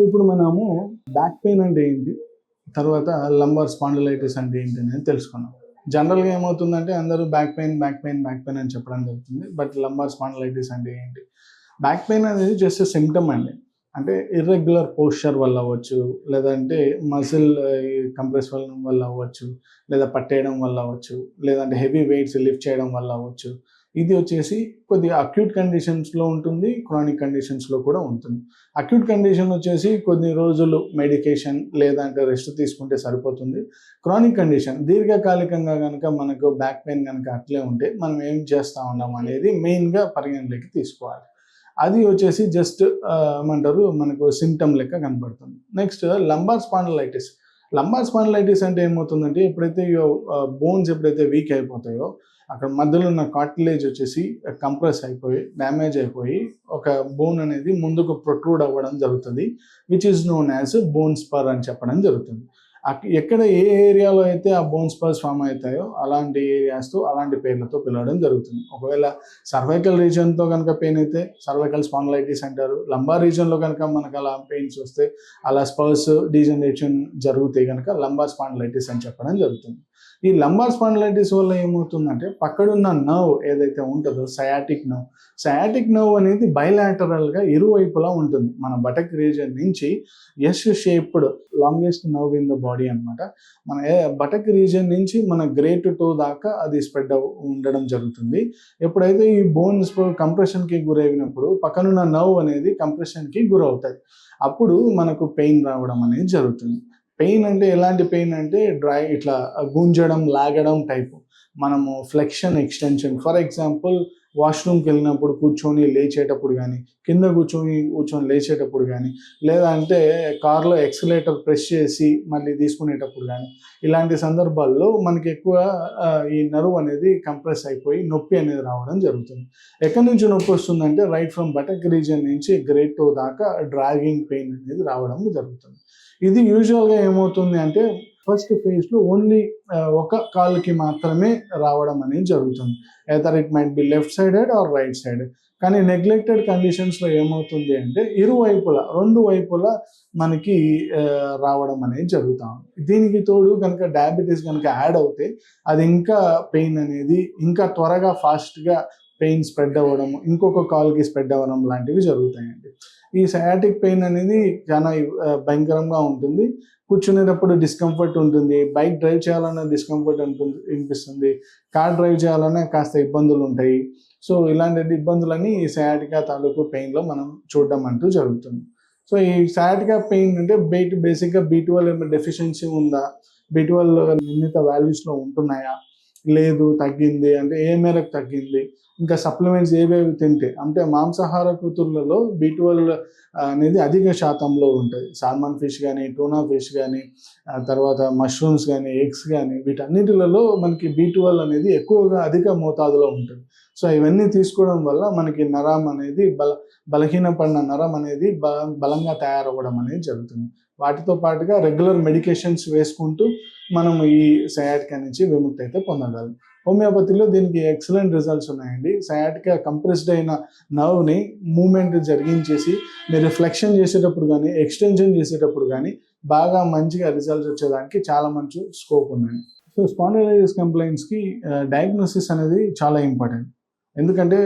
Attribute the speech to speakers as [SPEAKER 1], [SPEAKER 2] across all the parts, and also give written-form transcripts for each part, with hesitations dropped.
[SPEAKER 1] ఇప్పుడు మనము back pain అంటే ఏంటి, తర్వాత లంబార్ స్పాండిలైటిస్ అంటే ఏంటి అనేది తెలుసుకున్నాం. జనరల్‌గా ఏమవుతుందంటే అందరూ back pain, back pain, back pain అని చెప్పడం జరుగుతుంది. బట్ లంబార్ స్పాండిలైటిస్ అంటే ఏంటి? బ్యాక్ పెయిన్ అనేది జస్ట్ సిమ్టమ్ అండి. అంటే ఇర్రెగ్యులర్ పోస్చర్ వల్ల అవ్వచ్చు, లేదంటే మజిల్ కంప్రెస్ వల్ల అవ్వచ్చు, లేదా పట్టేయడం వల్ల అవ్వచ్చు, లేదంటే హెవీ వెయిట్స్ లిఫ్ట్ చేయడం వల్ల అవ్వచ్చు. ఇది వచ్చేసి కొద్దిగా అక్యూట్ కండిషన్స్‌లో ఉంటుంది, క్రానిక్ కండిషన్స్‌లో కూడా ఉంటుంది. అక్యూట్ కండిషన్ వచ్చేసి కొన్ని రోజులు మెడికేషన్ లేదంటే రెస్ట్ తీసుకుంటే సరిపోతుంది. క్రానిక్ కండిషన్ దీర్ఘకాలికంగా గనక మనకు బ్యాక్ పెయిన్ గనక అట్లే ఉంటే మనం ఏం చేస్తా ఉన్నాం అనేది మెయిన్‌గా పరిగణలోకి తీసుకోవాలి. అది వచ్చేసి జస్ట్ ఏమంటారు మనకు సిమ్టమ్ లెక్క కనపడుతుంది. Next lumbar spondylitis. Lumbar spondylitis అంటే ఏమవుతుందంటే ఎప్పుడైతే బోన్స్ ఎప్పుడైతే వీక్ అయిపోతాయో అక్కడ మధ్యలో ఉన్న కార్టిలేజ్ వచ్చేసి కంప్రెస్ అయిపోయి డ్యామేజ్ అయిపోయి ఒక బోన్ అనేది ముందుకు ప్రొట్రూడ్ అవ్వడం జరుగుతుంది. Which is known as bone spur అని చెప్పడం జరుగుతుంది. ఎక్కడ ఏ ఏరియాలో అయితే ఆ బోన్ స్పర్స్ ఫామ్ అవుతాయో అలాంటి ఏరియాస్తో అలాంటి పేర్లతో పిలవడం జరుగుతుంది. ఒకవేళ సర్వైకల్ రీజన్తో కనుక పెయిన్ అయితే సర్వైకల్ స్పాండిలైటిస్ అంటారు. లంబార్ రీజన్లో కనుక మనకు అలా పెయిన్స్ వస్తే అలా స్పర్స్ డీజనరేషన్ జరిగితే కనుక లంబార్ స్పాండిలైటిస్ అని చెప్పడం జరుగుతుంది. ఈ లంబార్ స్పాండిలైటిస్ వల్ల ఏమవుతుందంటే పక్కడున్న నర్వ్ ఏదైతే ఉంటుందో సయాటిక్ నర్వ్ అనేది బైలాటరల్గా ఇరువైపులా ఉంటుంది. మన బటక్ రీజన్ నుంచి S shaped longest nerve in the body అనమాట. మన బటక్ రీజన్ నుంచి మన గ్రేట్ టో దాకా అది స్ప్రెడ్ ఉండడం జరుగుతుంది. ఎప్పుడైతే ఈ బోన్స్ కంప్రెషన్కి గురైనప్పుడు పక్కనున్న నర్వ్ అనేది కంప్రెషన్కి గురవుతుంది. అప్పుడు మనకు పెయిన్ రావడం అనేది జరుగుతుంది. పెయిన్ అంటే ఎలాంటి పెయిన్ అంటే ఇట్లా గుంజడం లాగడం టైపు. మనము ఫ్లెక్షన్ ఎక్స్టెన్షన్ ఫర్ ఎగ్జాంపుల్ వాష్రూమ్కి వెళ్ళినప్పుడు కూర్చొని లేచేటప్పుడు కానీ, కింద కూర్చొని లేచేటప్పుడు కానీ, లేదా అంటే కార్లో ఎక్సలేటర్ ప్రెస్ చేసి మళ్ళీ తీసుకునేటప్పుడు కానీ, ఇలాంటి సందర్భాల్లో మనకి ఎక్కువ ఈ నర్వ్ అనేది కంప్రెస్ అయిపోయి నొప్పి అనేది రావడం జరుగుతుంది. ఎక్కడి నుంచి నొప్పి వస్తుందంటే రైట్ ఫ్రమ్ బటక్ రీజన్ నుంచి గ్రేట్ టో దాకా డ్రాగింగ్ పెయిన్ అనేది రావడం జరుగుతుంది. ఇది యూజువల్గా ఏమవుతుంది అంటే ఫస్ట్ ఫేజ్లో ఓన్లీ ఒక కాలుకి మాత్రమే రావడం అనేది జరుగుతుంది. Either it might be left sided or right sided. కానీ నెగ్లెక్టెడ్ కండిషన్స్లో ఏమవుతుంది అంటే రెండు వైపులా మనకి రావడం అనేది జరుగుతూ ఉంది. దీనికి తోడు కనుక డయాబెటీస్ కనుక యాడ్ అవుతే అది ఇంకా పెయిన్ అనేది ఇంకా త్వరగా ఫాస్ట్గా పెయిన్ స్ప్రెడ్ అవ్వడం, ఇంకొక కాల్కి స్ప్రెడ్ అవ్వడం లాంటివి జరుగుతాయండి. ఈ సయాటిక్ పెయిన్ అనేది చాలా భయంకరంగా ఉంటుంది. కూర్చునేటప్పుడు డిస్కంఫర్ట్ ఉంటుంది, బైక్ డ్రైవ్ చేయాలన్నా డిస్కంఫర్ట్ అనిపిస్తుంది, కార్ డ్రైవ్ చేయాలన్నా కాస్త ఇబ్బందులు ఉంటాయి. సో ఇలాంటి ఇబ్బందులని ఈ సయాటికా తాలూకు పెయిన్లో మనం చూడడం అంటూ జరుగుతుంది. సో ఈ సయాటికా పెయిన్ అంటే బేసిక్గా B12 డెఫిషియన్సీ ఉందా, B12 నిర్ణీత వాల్యూస్లో ఉంటున్నాయా, లేదు తగ్గింది అంటే ఏ మేరకు తగ్గింది, ఇంకా సప్లిమెంట్స్ ఏవేవి తింటే అంటే మాంసాహార కూతుర్లలో B12 అనేది అధిక శాతంలో ఉంటుంది. సాల్మన్ ఫిష్ కానీ, టూనా ఫిష్ కానీ, తర్వాత మష్రూమ్స్ కానీ, ఎగ్స్ కానీ, వీటన్నిటిలలో మనకి B12 అనేది ఎక్కువగా అధిక మోతాదులో ఉంటుంది. సో ఇవన్నీ తీసుకోవడం వల్ల మనకి నరం అనేది బలహీనపడిన నరం అనేది బలంగా తయారవ్వడం అనేది జరుగుతుంది. వాటితో పాటుగా రెగ్యులర్ మెడికేషన్స్ వేసుకుంటూ మనం ఈ సయాటికా నుంచి విముక్తి అయితే పొందగలం. హోమియోపతిలో దీనికి ఎక్సలెంట్ రిజల్ట్స్ ఉన్నాయండి. సయాటికా కంప్రెస్డ్ అయిన నర్వ్ని మూమెంట్ జరిగించేసి మీరు ఫ్లెక్షన్ చేసేటప్పుడు కానీ, ఎక్స్టెన్షన్ చేసేటప్పుడు కానీ బాగా మంచిగా రిజల్ట్స్ వచ్చేదానికి చాలా మంచి స్కోప్ ఉందండి. సో స్పాండిలైటిస్ కంప్లైంట్స్కి డయాగ్నోసిస్ అనేది చాలా ఇంపార్టెంట్. ఎందుకంటే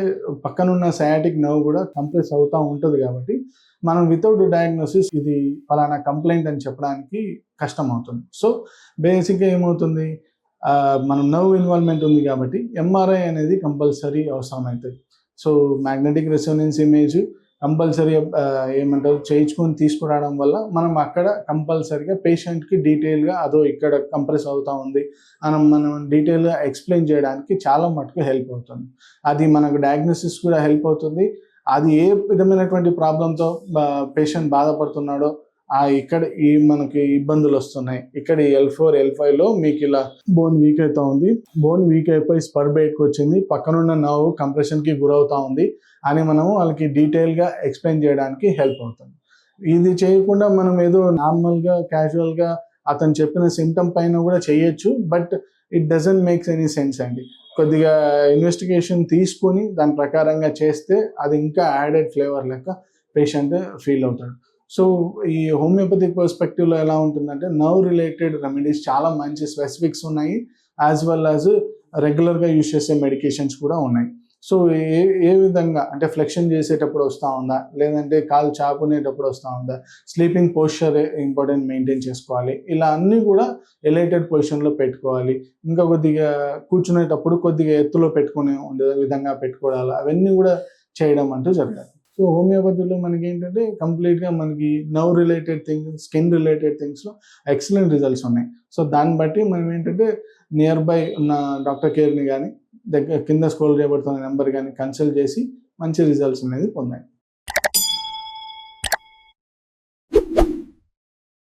[SPEAKER 1] పక్కనున్న సయాటిక్ నర్వ్ కూడా కంప్రెస్ అవుతూ ఉంటుంది కాబట్టి మనం వితౌట్ డయాగ్నోసిస్ ఇది ఫలానా కంప్లైంట్ అని చెప్పడానికి కష్టం అవుతుంది. సో బేసిక్గా ఏమవుతుంది, మనం నర్వ్ ఇన్వాల్వ్మెంట్ ఉంది కాబట్టి MRI అనేది కంపల్సరీ అవసరమవుతుంది. So magnetic resonance image compulsory చేయించుకొని తీసుకురావడం వల్ల మనం అక్కడ కంపల్సరీగా పేషెంట్కి డీటెయిల్గా ఇక్కడ కంప్రెస్ అవుతూ ఉంది అని మనం డీటెయిల్గా ఎక్స్ప్లెయిన్ చేయడానికి చాలా మటుకు హెల్ప్ అవుతుంది. అది మనకు డయాగ్నోసిస్ కూడా హెల్ప్ అవుతుంది. అది ఏ విధమైనటువంటి ప్రాబ్లంతో పేషెంట్ బాధపడుతున్నాడో ఇక్కడ మనకి ఇబ్బందులు వస్తున్నాయి, ఇక్కడ L4 L5లో మీకు ఇలా బోన్ వీక్ అవుతా ఉంది, బోన్ వీక్ అయిపోయి స్పర్ బయటకు వచ్చింది, పక్కనున్న నర్వ్ కంప్రెషన్కి గురవుతా ఉంది అని మనము వాళ్ళకి డీటెయిల్గా ఎక్స్ప్లెయిన్ చేయడానికి హెల్ప్ అవుతుంది. ఇది చేయకుండా మనం ఏదో నార్మల్గా క్యాజువల్గా అతను చెప్పిన సిమ్టమ్ పైన కూడా చేయొచ్చు, but it doesn't makes any sense అండి. కొద్దిగా ఇన్వెస్టిగేషన్ తీసుకొని దాని ప్రకారంగా చేస్తే అది ఇంకా యాడెడ్ ఫ్లేవర్ లెక్క పేషెంట్ ఫీల్ అవుతాడు. సో ఈ హోమియోపతిక్ పర్స్పెక్టివ్లో ఎలా ఉంటుందంటే నర్వ్ రిలేటెడ్ రెమెడీస్ చాలా మంచి స్పెసిఫిక్స్ ఉన్నాయి, యాజ్ వెల్ యాజ్ రెగ్యులర్గా యూజ్ చేసే మెడికేషన్స్ కూడా ఉన్నాయి. సో ఏ విధంగా అంటే ఫ్లెక్షన్ చేసేటప్పుడు వస్తూ ఉందా, లేదంటే కాలు చాపునేటప్పుడు వస్తూ ఉందా, స్లీపింగ్ పోస్చర్ ఇంపార్టెంట్ మెయింటైన్ చేసుకోవాలి, ఇలా అన్నీ కూడా ఎలైటెడ్ పొజిషన్లో పెట్టుకోవాలి. ఇంకా కొద్దిగా కూర్చునేటప్పుడు కొద్దిగా ఎత్తులో పెట్టుకునే ఉండే విధంగా పెట్టుకోవాలి, అవన్నీ కూడా చేయడం అంటూ జరగాలి. సో హోమియోపతిలో మనకి ఏంటంటే కంప్లీట్గా మనకి nerve related things, skin related థింగ్స్లో ఎక్సలెంట్ రిజల్ట్స్ ఉన్నాయి. సో దాన్ని బట్టి మనం ఏంటంటే నియర్ బై ఉన్న డాక్టర్ కేర్ని కానీ కింద స్క్రోల్ చేయబడుతున్న నెంబర్ కానీ కన్సల్ట్ చేసి మంచి రిజల్ట్స్ అనేది పొందాలి.